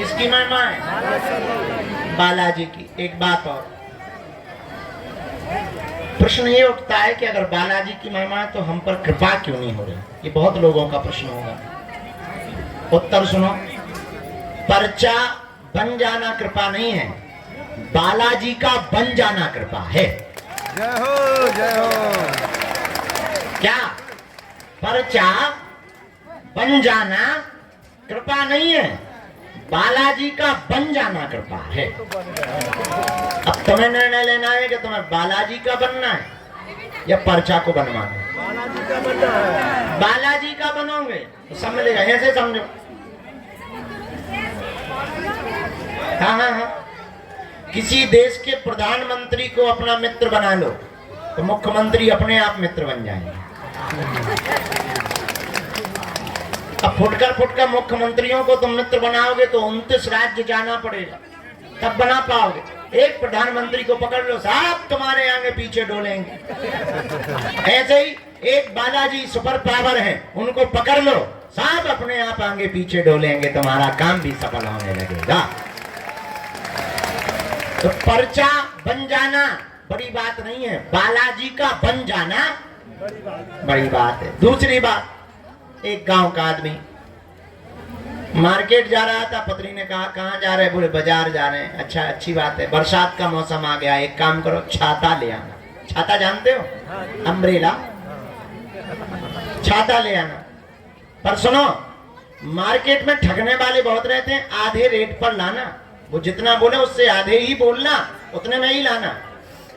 किसकी महिमा है? बालाजी की। एक बात और, प्रश्न ये उठता है कि अगर बालाजी की महिमा है तो हम पर कृपा क्यों नहीं हो रही? ये बहुत लोगों का प्रश्न होगा। उत्तर सुनो, पर्चा बन जाना कृपा नहीं है, बालाजी का बन जाना कृपा है। जय हो जय हो। क्या? पर्चा बन जाना कृपा नहीं है, बालाजी का बन जाना कृपा है। अब तुम्हें निर्णय लेना है कि तुम्हें बालाजी का बनना है या पर्चा को बनवाना है। बालाजी का बनना है। बालाजी का बनोगे तो सब मिलेगा, ऐसे समझो। हाँ हाँ हाँ, किसी देश के प्रधानमंत्री को अपना मित्र बना लो तो मुख्यमंत्री अपने आप मित्र बन जाएंगे। अब फुटकर मुख्यमंत्रियों को तुम मित्र बनाओगे तो 29 राज्य जाना पड़ेगा, तब बना पाओगे। एक प्रधानमंत्री को पकड़ लो, साहब तुम्हारे आगे पीछे डोलेंगे। ऐसे ही एक बालाजी सुपर पावर है, उनको पकड़ लो, साहब अपने आप आगे पीछे डोलेंगे, तुम्हारा काम भी सफल होने लगेगा। तो पर्चा बन जाना बड़ी बात नहीं है, बालाजी का बन जाना बड़ी बात है। दूसरी बात, एक गांव का आदमी मार्केट जा रहा था, पत्नी ने कहा कहाँ जा रहे? बोले बाजार जा रहे हैं। अच्छा, अच्छी बात है, बरसात का मौसम आ गया, एक काम करो छाता ले आना। छाता जानते हो? अम्ब्रेला, छाता ले आना। पर सुनो, मार्केट में ठगने वाले बहुत रहते हैं, आधे रेट पर लाना, वो जितना बोले उससे आधे ही बोलना, उतने में ही लाना।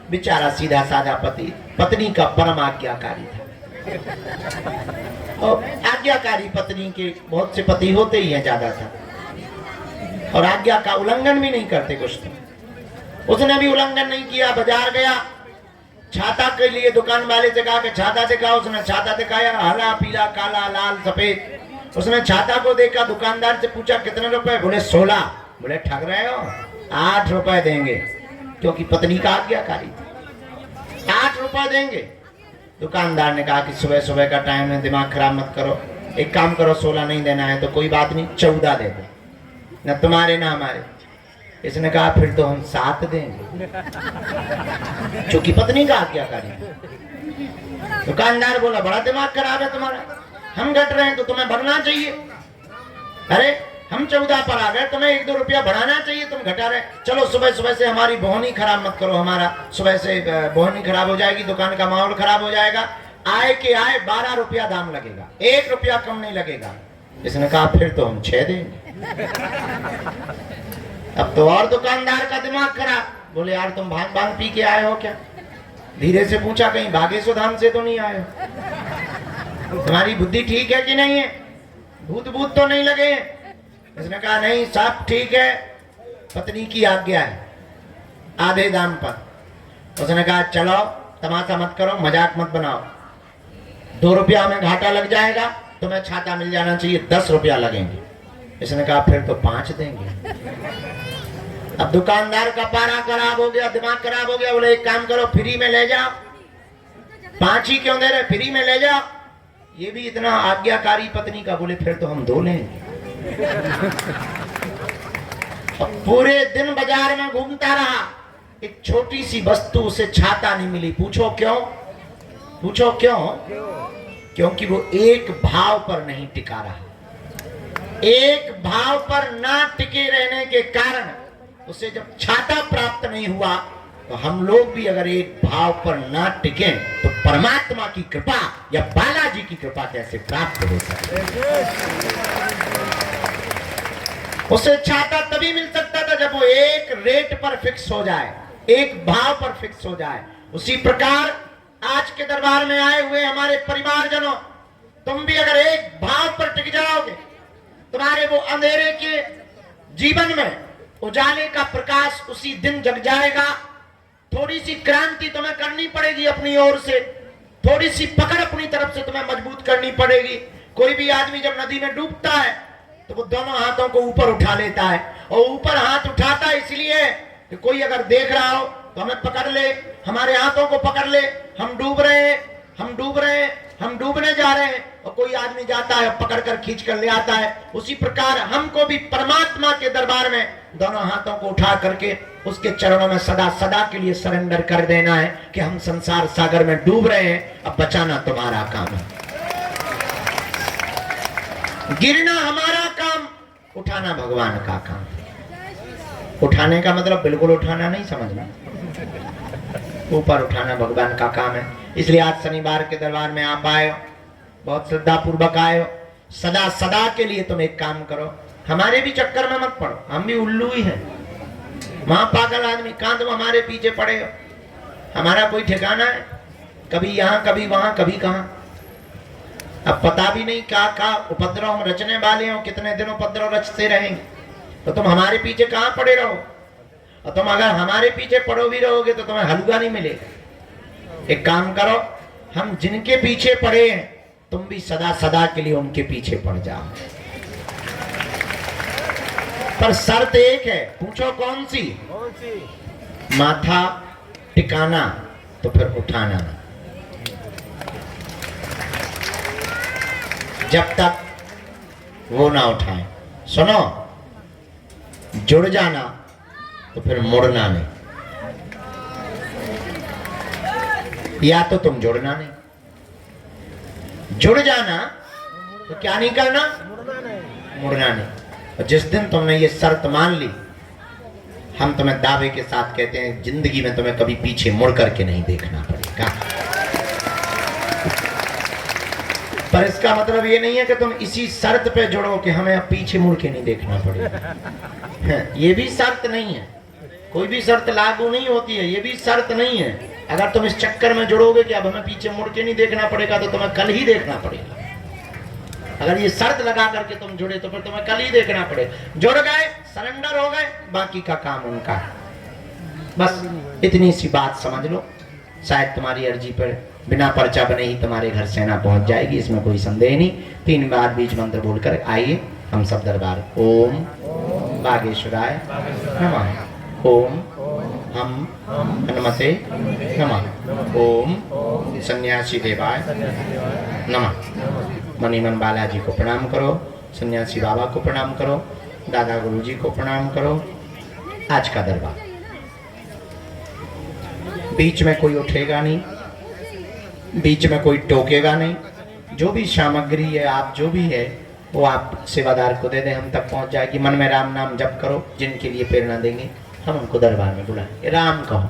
बेचारा सीधा साधा पति, पत्नी का परम आज्ञाकारी था। और आज्ञाकारी पत्नी के बहुत से पति होते ही हैं ज्यादातर, और आज्ञा का उल्लंघन भी नहीं करते कुछ तो। उसने भी उल्लंघन नहीं किया, बाजार गया, छाता के लिए दुकान वाले से कहा कि छाता दिखाओ। उसने छाता दिखाया, हरा पीला काला लाल सफेद। उसने छाता को देखा, दुकानदार से पूछा कितने रुपए? बोले 16। बोले ठग रहे हो, 8 रुपए देंगे, क्योंकि पत्नी का आज्ञाकारी था। 8 रुपए देंगे। दुकानदार ने कहा कि सुबह सुबह का टाइम है, दिमाग खराब मत करो, एक काम करो, 16 नहीं देना है तो कोई बात नहीं, 14 दे दो, न तुम्हारे ना हमारे। इसने कहा फिर तो हम 7 देंगे, क्योंकि पत्नी का आज्ञाकारी। दुकानदार बोला बड़ा दिमाग खराब है तुम्हारा, हम घट रहे हैं तो तुम्हें बढ़ना चाहिए। अरे हम 14 पर आ गए, तुम्हें 1-2 रुपया बढ़ाना चाहिए, तुम घटा रहे। चलो सुबह सुबह से हमारी बोहनी खराब मत करो, हमारा सुबह से बोहनी खराब हो जाएगी, दुकान का माहौल खराब हो जाएगा। आए के आए 12 रुपया दाम लगेगा, 1 रुपया कम नहीं लगेगा। इसने कहा फिर तो हम 6 देंगे। अब तो और दुकानदार का दिमाग खराब, बोले यार तुम भांग पी के आए हो क्या? धीरे से पूछा कहीं बागेश्वर धाम से तो नहीं आए हो? तुम्हारी बुद्धि ठीक है कि नहीं है? भूत तो नहीं लगे? इसने कहा नहीं सब ठीक है, पत्नी की आज्ञा है, आधे दाम पर। उसने कहा चलो तमाशा मत करो, मजाक मत बनाओ, 2 रुपया हमें घाटा लग जाएगा, तुम्हें छाता मिल जाना चाहिए, 10 रुपया लगेंगे। इसने कहा फिर तो 5 देंगे। अब दुकानदार का पारा खराब हो गया, दिमाग खराब हो गया। बोले एक काम करो, फ्री में ले जाओ। 5 ही क्यों दे रहे, फ्री में ले जाओ। ये भी इतना आज्ञाकारी पत्नी का। बोले फिर तो हम 2 लेंगे। पूरे दिन बाजार में घूमता रहा, एक छोटी सी वस्तु उसे छाता नहीं मिली। पूछो क्यों? पूछो क्यों? क्योंकि वो एक भाव पर नहीं टिका रहा। एक भाव पर ना टिके रहने के कारण उसे जब छाता प्राप्त नहीं हुआ, तो हम लोग भी अगर एक भाव पर ना टिके तो परमात्मा की कृपा या बालाजी की कृपा कैसे प्राप्त हो सकती है? उसे छाता तभी मिल सकता था जब वो एक रेट पर फिक्स हो जाए, एक भाव पर फिक्स हो जाए। उसी प्रकार आज के दरबार में आए हुए हमारे परिवारजनों, तुम भी अगर एक भाव पर टिक जाओगे, तुम्हारे वो अंधेरे के जीवन में उजाले का प्रकाश उसी दिन जग जाएगा। थोड़ी सी क्रांति तुम्हें करनी पड़ेगी अपनी ओर से, थोड़ी सी पकड़ अपनी तरफ से तुम्हें मजबूत करनी पड़ेगी। कोई भी आदमी जब नदी में डूबता है तो वो दोनों हाथों को ऊपर उठा लेता है, और ऊपर हाथ उठाता है इसलिए कि कोई अगर देख रहा हो तो हमें पकड़ ले, हमारे हाथों को पकड़ ले, हम डूब रहे हैं। हम डूब रहे हैं, हम डूबने जा रहे हैं, और कोई आदमी जाता है पकड़ कर खींच कर ले आता है। उसी प्रकार हमको भी परमात्मा के दरबार में दोनों हाथों को उठा करके उसके चरणों में सदा सदा के लिए सरेंडर कर देना है कि हम संसार सागर में डूब रहे हैं, अब बचाना तुम्हारा काम है, गिरना हमारा काम, उठाना भगवान का काम। उठाने का मतलब बिल्कुल उठाना नहीं समझना, ऊपर उठाना भगवान का काम है। इसलिए आज शनिवार के दरबार में आप आए हो, बहुत श्रद्धा पूर्वक आए हो। सदा सदा के लिए तुम एक काम करो, हमारे भी चक्कर में मत पड़ो, हम भी उल्लू ही हैं, वहां पागल आदमी, कहां तुम हमारे पीछे पड़े हो? हमारा कोई ठिकाना है? कभी यहाँ कभी वहां कभी कहां, अब पता भी नहीं क्या उपद्रव हम रचने वाले हो, कितने दिन उपद्रव रचते रहेंगे। तो तुम हमारे पीछे कहां पड़े रहो, और तुम अगर हमारे पीछे पड़ो भी रहोगे तो तुम्हें हलवा नहीं मिलेगा। एक काम करो, हम जिनके पीछे पड़े हैं तुम भी सदा सदा के लिए उनके पीछे पड़ जाओ, पर शर्त एक है, पूछो कौन सी? कौन सी? माथा टिकाना, तो फिर उठाना नहीं। जब तक वो ना उठाए, सुनो, जुड़ जाना तो फिर मुड़ना नहीं, या तो तुम जुड़ना नहीं, जुड़ जाना तो क्या नहीं करना, मुड़ना नहीं। मुड़ना नहीं। और जिस दिन तुमने ये शर्त मान ली, हम तुम्हें दावे के साथ कहते हैं जिंदगी में तुम्हें कभी पीछे मुड़ करके नहीं देखना पड़ेगा। पर इसका मतलब ये नहीं है कि तुम इसी शर्त पे जुड़ो कि हमें अब पीछे मुड़ के नहीं देखना पड़ेगा। ये भी शर्त नहीं है, कोई भी शर्त लागू नहीं होती है, ये भी शर्त नहीं है। अगर तुम इस चक्कर में जुड़ोगे कि अब हमें पीछे मुड़ के नहीं देखना पड़ेगा, तो तुम्हें कल ही देखना पड़ेगा। अगर ये शर्त लगा करके तुम जुड़े तो फिर तुम्हें कल ही देखना पड़ेगा। जुड़ गए, सरेंडर हो गए, बाकी का काम उनका। बस इतनी सी बात समझ लो, शायद तुम्हारी अर्जी पर बिना पर्चा बने ही तुम्हारे घर सेना पहुंच जाएगी, इसमें कोई संदेह नहीं। 3 बार बीज मंत्र बोलकर आइए हम सब दरबार। ओम बागेश्वराय नमः, ओम हम हनुमते नमः, ओम सन्यासी देवाय नमः। मणिमन बालाजी को प्रणाम करो, सन्यासी बाबा को प्रणाम करो, दादा गुरुजी को प्रणाम करो। आज का दरबार, बीच में कोई उठेगा नहीं, बीच में कोई टोकेगा नहीं। जो भी सामग्री है, आप जो भी है वो आप सेवादार को दे दें, हम तक पहुंच जाएगी। मन में राम नाम जप करो, जिनके लिए प्रेरणा देंगे हम उनको दरबार में बुलाएं। राम कहो।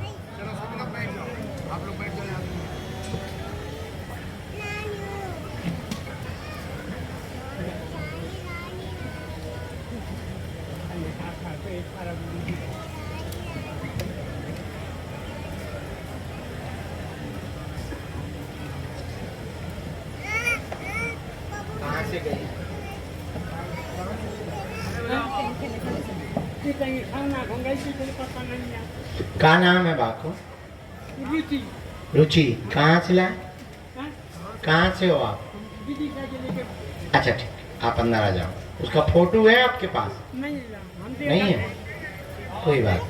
कहाँ से गई? क्या नाम है बाको? रुचि। कहाँ से लाए? कहाँ से हो आप? अच्छा ठीक, आप अंदर आ जाओ। उसका फोटो है आपके पास? नहीं है, कोई बात।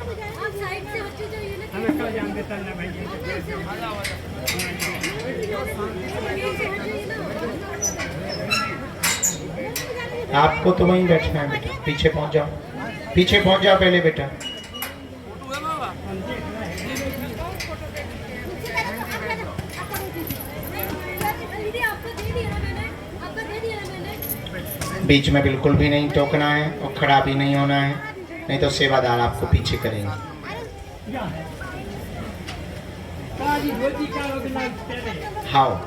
आपको तो वहीं बैठना है बेटा, पीछे पहुंच जाओ, पीछे पहुंच जाओ पहले बेटा। बीच में बिल्कुल भी नहीं टोकना है और खड़ा भी नहीं होना है, नहीं तो सेवादार आपको पीछे करेंगे। हाओ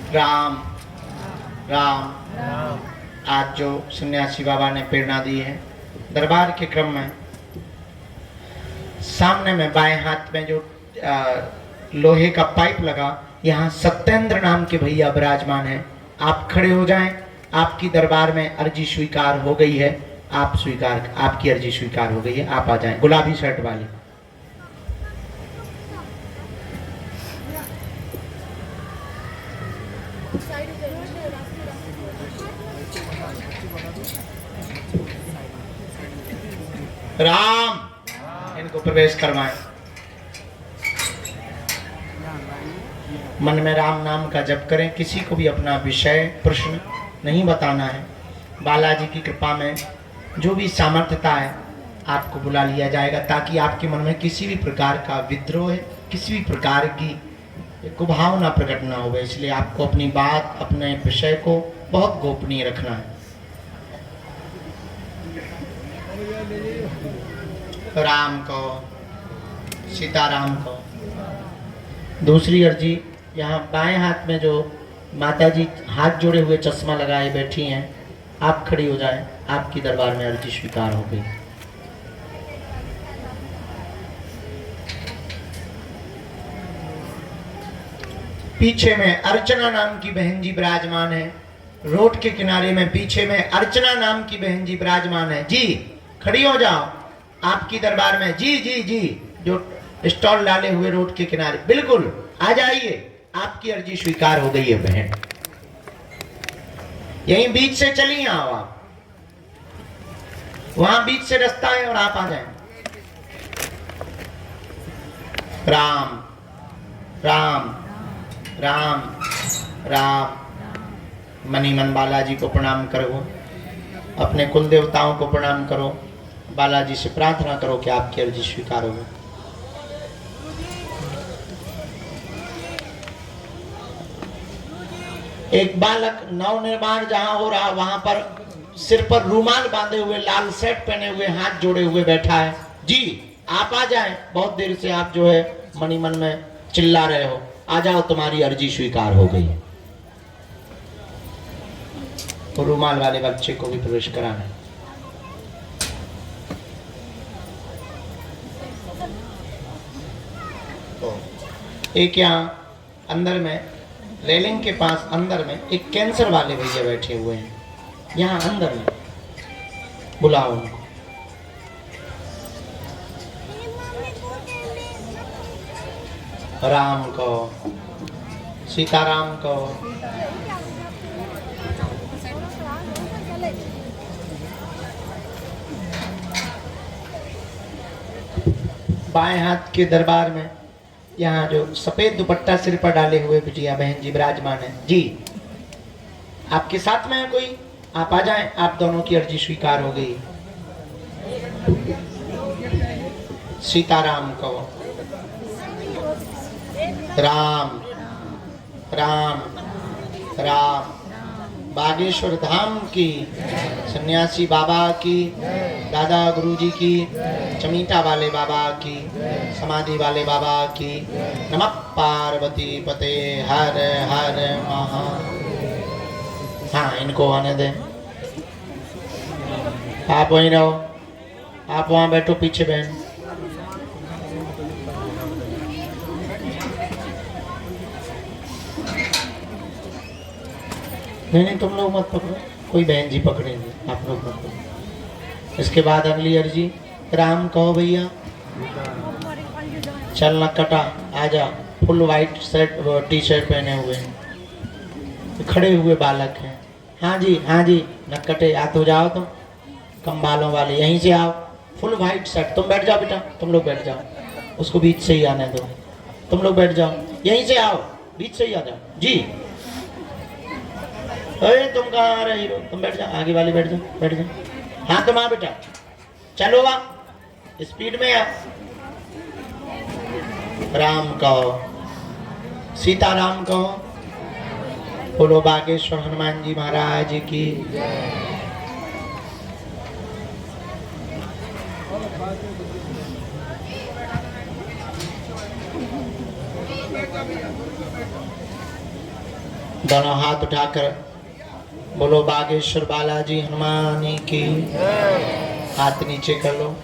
राम राम। आज जो सन्यासी बाबा ने प्रेरणा दी है दरबार के क्रम में, सामने में बाएं हाथ में जो लोहे का पाइप लगा। यहाँ सत्येंद्र नाम के भैया विराजमान हैं। आप खड़े हो जाएं। आपकी दरबार में अर्जी स्वीकार हो गई है। आप स्वीकार, आपकी अर्जी स्वीकार हो गई है। आप आ जाएं। गुलाबी शर्ट वाली। राम, इनको प्रवेश करवाएं। मन में राम नाम का जप करें। किसी को भी अपना विषय प्रश्न नहीं बताना है। बालाजी की कृपा में जो भी सामर्थ्यता है आपको बुला लिया जाएगा, ताकि आपके मन में किसी भी प्रकार का विद्रोह है, किसी भी प्रकार की कुभावना प्रकट ना हो। इसलिए आपको अपनी बात, अपने विषय को बहुत गोपनीय रखना है। राम को, सीताराम को। दूसरी अर्जी, यहाँ बाएं हाथ में जो माता जी हाथ जोड़े हुए चश्मा लगाए बैठी हैं, आप खड़ी हो जाएं। आपकी दरबार में अर्जी स्वीकार हो गई। पीछे में अर्चना नाम की बहन जी विराजमान है। रोड के किनारे में पीछे में अर्चना नाम की बहन जी विराजमान है। जी खड़ी हो जाओ। आपकी दरबार में जी जी जी, जो स्टॉल डाले हुए रोड के किनारे, बिल्कुल आ जाइए। आपकी अर्जी स्वीकार हो गई है बहन। यहीं बीच से चली आओ आप। वहां बीच से रास्ता है और आप आ जाएं। राम राम राम राम। मनी मन बालाजी को प्रणाम करो। अपने कुल देवताओं को प्रणाम करो। बालाजी से प्रार्थना करो कि आपकी अर्जी स्वीकार हो। एक बालक नव निर्माण जहां हो रहा, वहां पर सिर पर रूमाल बांधे हुए, लाल शर्ट पहने हुए, हाथ जोड़े हुए बैठा है। जी आप आ जाएं। बहुत देर से आप जो है मनी मन में चिल्ला रहे हो। आ जाओ, तुम्हारी अर्जी स्वीकार हो गई है। तो रूमाल वाले बच्चे को भी प्रवेश कराना है। तो एक यहाँ अंदर में रेलिंग के पास अंदर में एक कैंसर वाले भैया बैठे हुए हैं। यहाँ अंदर में बुलाओ उनको। राम को, सीताराम को। बाएं हाथ के दरबार में यहाँ जो सफेद दुपट्टा सिर पर डाले हुए बिटिया बहन जी विराजमान है। जी आपके साथ में है कोई? आप आ जाएं। आप दोनों की अर्जी स्वीकार हो गई। सीताराम को। राम राम राम। बागेश्वर धाम की, सन्यासी बाबा की, दादा गुरुजी की, चमीटा वाले बाबा की, समाधि वाले बाबा की। नमः पार्वती पते हर हर महा। हाँ, इनको आने दें। आप वहीं रहो। आप वहाँ बैठो पीछे बहन। नहीं, तुम लोग मत पकड़ो, कोई बहन जी पकड़ेंगे, आप लोग मत पकड़ो। इसके बाद अगली अर्जी। राम कहो भैया। चल नक्कटा आजा। Full white shirt T shirt पहने हुए हैं, खड़े हुए बालक हैं। हाँ जी हाँ जी, नक्कटे याद हो जाओ तुम, कम बालों वाले, यहीं से आओ। Full white shirt. तुम बैठ जाओ बेटा, तुम लोग बैठ जाओ। उसको बीच से ही आने दो। तुम लोग बैठ जाओ, यहीं से आओ, बीच से ही आ जाओ। जी अरे तुम कहाँ आ रही हो? तुम बैठ जाओ, आगे वाली बैठ जाओ, बैठ जाओ। हाँ तुम आ बेटा, चलो वाह, स्पीड में आ। राम कहो, सीताराम कहो। बोलो बागेश्वर हनुमान जी महाराज की। दोनों हाथ उठाकर बोलो बागेश्वर बालाजी हनुमान की। हाथ नीचे कर लो।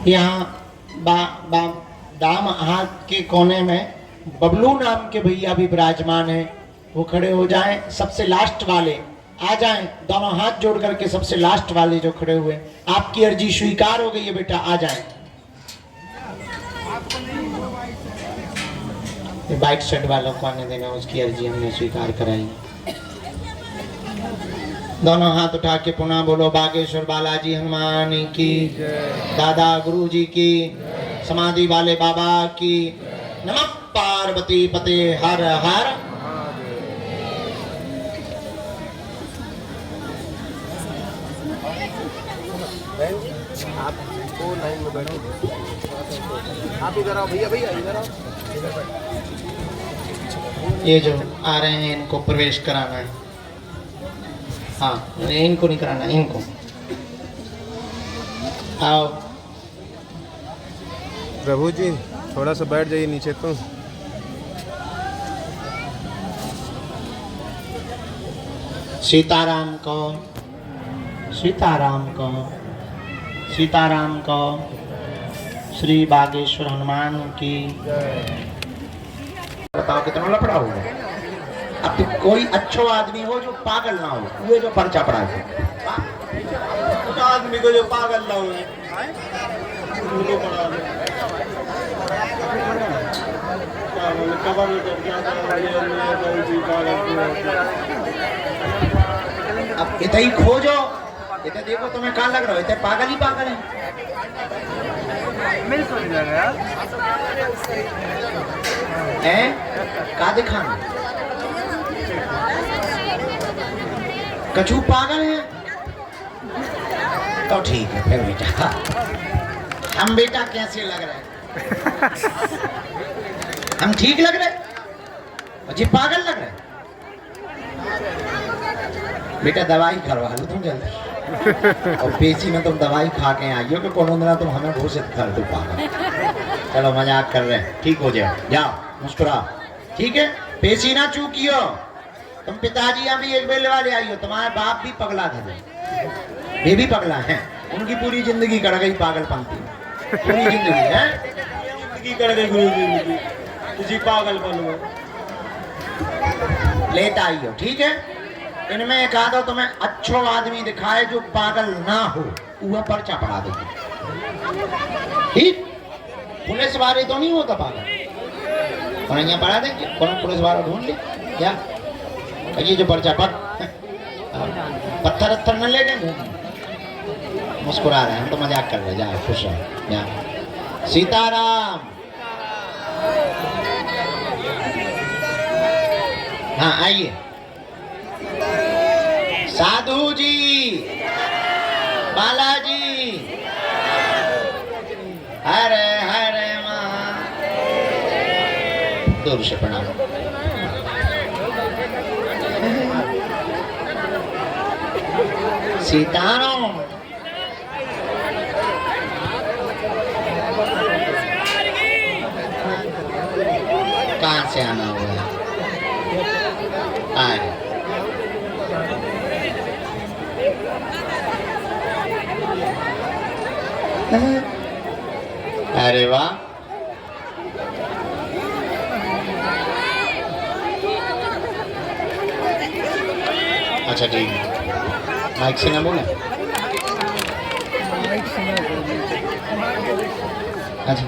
यहाँ दाम हाथ के कोने में बबलू नाम के भैया भी विराजमान है, वो खड़े हो जाएं। सबसे लास्ट वाले आ जाएं, दोनों हाथ जोड़ करके सबसे लास्ट वाले जो खड़े हुए, आपकी अर्जी स्वीकार हो गई है बेटा, आ जाएं। ये बाइक सेट वालों को आने देना, उसकी अर्जी हमने स्वीकार कराई। दोनों हाथ उठा के पुनः बोलो बागेश्वर बालाजी हनुमान की, दादा गुरु जी की, समाधि वाले बाबा की। नमः पार्वती पते हर हर। आप वो लाइन में बैठो, आप इधर आओ भैया, भैया इधर आओ। ये जो आ रहे हैं इनको प्रवेश कराना है। हाँ, इनको नहीं कराना, इनको आओ। प्रभु जी थोड़ा सा बैठ जाइए नीचे तो। सीताराम को, सीताराम को, सीताराम को, श्री बागेश्वर हनुमान की। बताओ कितना लफड़ा होगा। अब तो कोई अच्छो आदमी हो जो पागल ना हो, ये जो पर्चा पड़ा है। उस आदमी को जो पागल ना हो, अब इतना ही खोजो, इतना देखो तुम्हें कहाँ लग रहा हो, इतना पागल ही पागल है। का दिखाना कछू पागल है तो ठीक है फिर बेटा। हम बेटा कैसे लग रहे हैं? हम ठीक लग रहे हैं? जी पागल लग रहे हैं? बेटा दवाई करवा लो तुम जल्दी, और पेशी में तुम दवाई खा के आई हो कि कोनो दिन तुम हमें घोषित कर दो पागल। चलो मजाक कर रहे हैं, ठीक हो जाओ, जाओ मुस्कुराओ, ठीक है। पेशी ना चूकियो। तुम पिताजी यहाँ भी एक बेल वाले आई हो, तुम्हारे बाप भी पगला थे, ये भी पगला है। उनकी पूरी जिंदगी कट गई पागलपंती, पूरी जिंदगी है, जिंदगी कर गई गुरु जी, तुझी पागल बनो। लेट आई हो, ठीक है। इनमें एक आधा तुम्हें अच्छो आदमी दिखाए जो पागल ना हो, वह पर्चा पड़ा देगी, ठीक। पुलिस वाले तो नहीं होता पागल, और यहाँ पढ़ा देंगे, कौन पुलिस वाला ढूंढ ले क्या। ये जो पर्चा पत्थर अत्थर न ले गए, मुस्कुरा रहे हैं, हम तो मजाक कर रहे हैं, जाओ खुश रहो, जाओ। सीताराम। हाँ आइए। साधु जी, बालाजी, हरे हरे दूर से प्रणाम। सीताराम। कहाँ से आना हुआ है? आए। अरे वाह, अच्छा ठीक है, माइक से ना बोले। अच्छा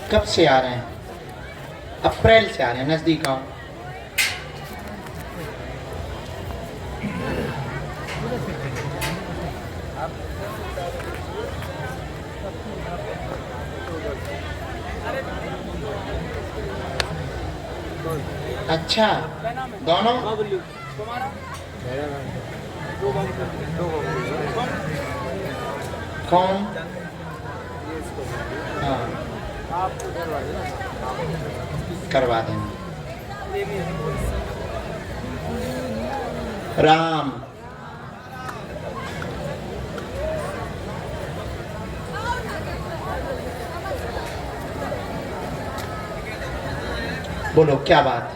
कब से आ रहे हैं? अप्रैल से आ रहे हैं, नजदीक आओ। अच्छा, दोनों कौन? हाँ, करवा देंगे। राम बोलो क्या बात?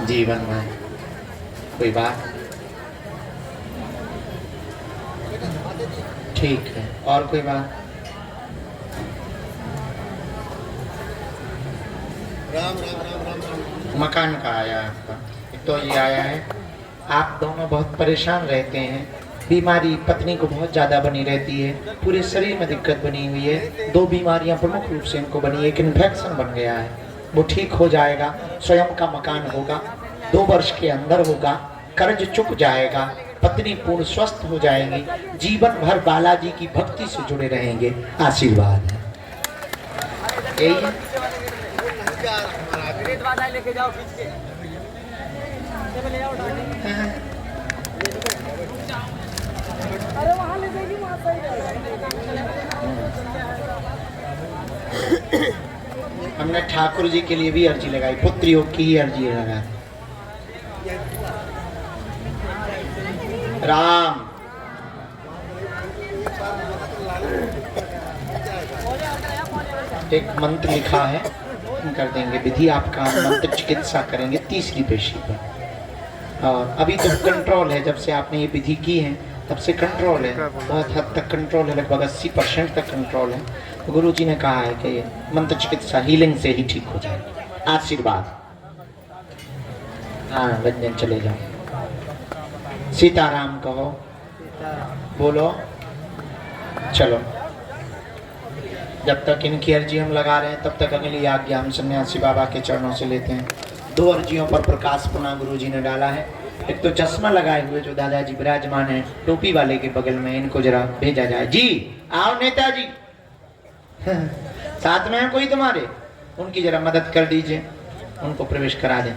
जीवन में कोई बात? ठीक है, और कोई बात? राम राम राम राम राम। मकान का आया आपका? एक तो ये आया है, आप दोनों बहुत परेशान रहते हैं, बीमारी पत्नी को बहुत ज़्यादा बनी रहती है, पूरे शरीर में दिक्कत बनी हुई है, 2 बीमारियां प्रमुख रूप से इनको बनी है, एक इन्फेक्शन बन गया है, वो ठीक हो जाएगा, स्वयं का मकान होगा, 2 वर्ष के अंदर होगा, कर्ज चुक जाएगा, पत्नी पूर्ण स्वस्थ हो जाएंगी, जीवन भर बालाजी की भक्ति से जुड़े रहेंगे। आशीर्वाद है यही है। लेके जाओ खींच के। अरे वहाँ ले जाएगी माता ही। हमने ठाकुर जी के लिए भी अर्जी लगाई, पुत्री योग की ही अर्जी लगाई। राम एक मंत्र लिखा है, कर देंगे विधि, आपका मंत्र चिकित्सा करेंगे 3री पेशी पर। और अभी तो कंट्रोल है, जब से आपने ये विधि की है तब से कंट्रोल है, बहुत हद तक कंट्रोल है, लगभग 80% तक कंट्रोल है। तो गुरु जी ने कहा है कि मंत्र चिकित्सा हीलिंग से ही ठीक हो जाएगी। आशीर्वाद। हाँ रंजन चले जाओ। सीताराम कहो, बोलो। चलो, जब तक इनकी अर्जी हम लगा रहे हैं तब तक अगली आज्ञा हम सन्यासी बाबा के चरणों से लेते हैं। 2 अर्जियों पर प्रकाश पुनः गुरु जी ने डाला है। एक तो चश्मा लगाए हुए जो दादाजी विराजमान है टोपी वाले के बगल में, इनको जरा भेजा जाए। जी आओ नेताजी। साथ में है कोई तुम्हारे? उनकी जरा मदद कर दीजिए, उनको प्रवेश करा दें।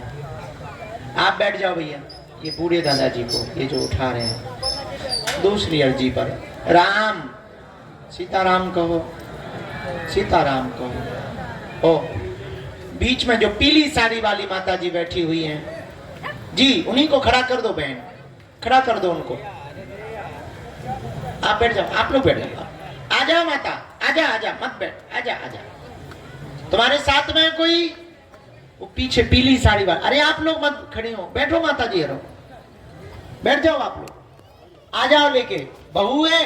आप बैठ जाओ भैया, ये बूढ़े दादाजी को ये जो उठा रहे हैं। 2री अर्जी पर राम, सीताराम कहो, सीताराम कहो। ओ बीच में जो पीली साड़ी वाली माता जी बैठी हुई हैं, जी उन्हीं को खड़ा कर दो बहन, खड़ा कर दो उनको। आप बैठ जाओ, आप लोग बैठ जाओ। आ जाओ माता, आजा आजा, मत बैठ, आजा आजा। तुम्हारे साथ में कोई? वो पीछे पीली साड़ी वाला। अरे आप लोग मत खड़े हो, बैठो माता जी, हरो बैठ जाओ आप लोग। आ जाओ लेके, बहू है?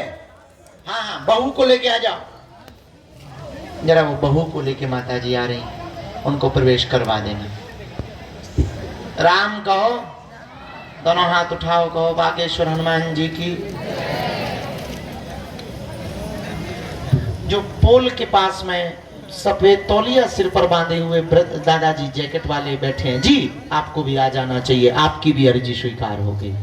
हाँ हाँ, बहू को लेके आ जाओ। जरा वो बहू को लेके माता जी आ रही हैं, उनको प्रवेश करवा देना। राम कहो, दोनों हाथ उठाओ, कहो बागेश्वर हनुमान जी की। जो पोल के पास में सफेद तौलिया सिर पर बांधे हुए दादाजी जैकेट वाले बैठे हैं, जी आपको भी आ जाना चाहिए, आपकी भी अर्जी स्वीकार हो गई।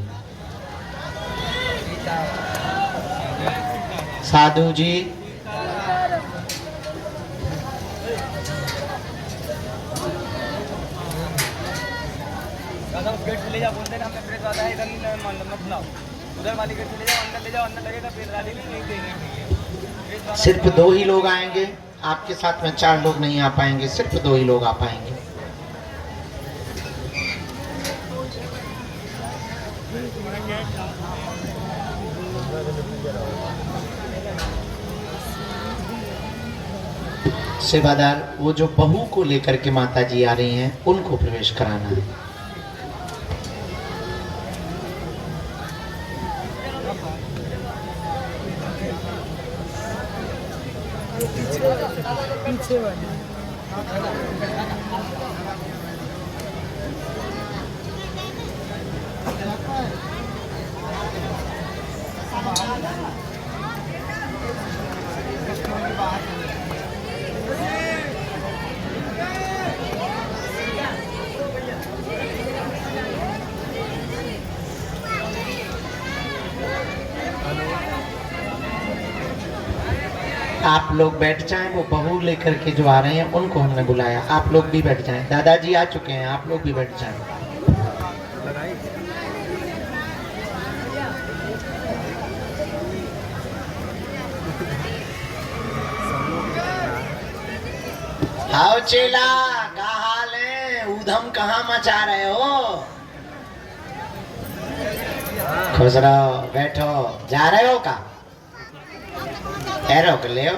साधु जी गेट से ले जाओ, बोलते हैं हमने प्रेस वाला है, इधर मत लाओ, उधर वाली गेट से ले जाओ, अंदर ले जाओ, अंदर लगेगा प्रेस वाली नहीं देंगे। सिर्फ 2 ही लोग आएंगे, आपके साथ में 4 लोग नहीं आ पाएंगे, सिर्फ 2 ही लोग आ पाएंगे। सेवादार वो जो बहू को लेकर के माता जी आ रही हैं, उनको प्रवेश कराना है। पीछे वाली आप लोग बैठ जाएं, वो बहू लेकर के जो आ रहे हैं उनको हमने बुलाया, आप लोग भी बैठ जाएं। दादाजी आ चुके हैं, आप लोग भी बैठ जाएं। हाओ चेला, क्या हाल है? ऊधम कहाँ मचा रहे हो? खुश रहो, बैठो। जा रहे हो का? एरो कर ले हो।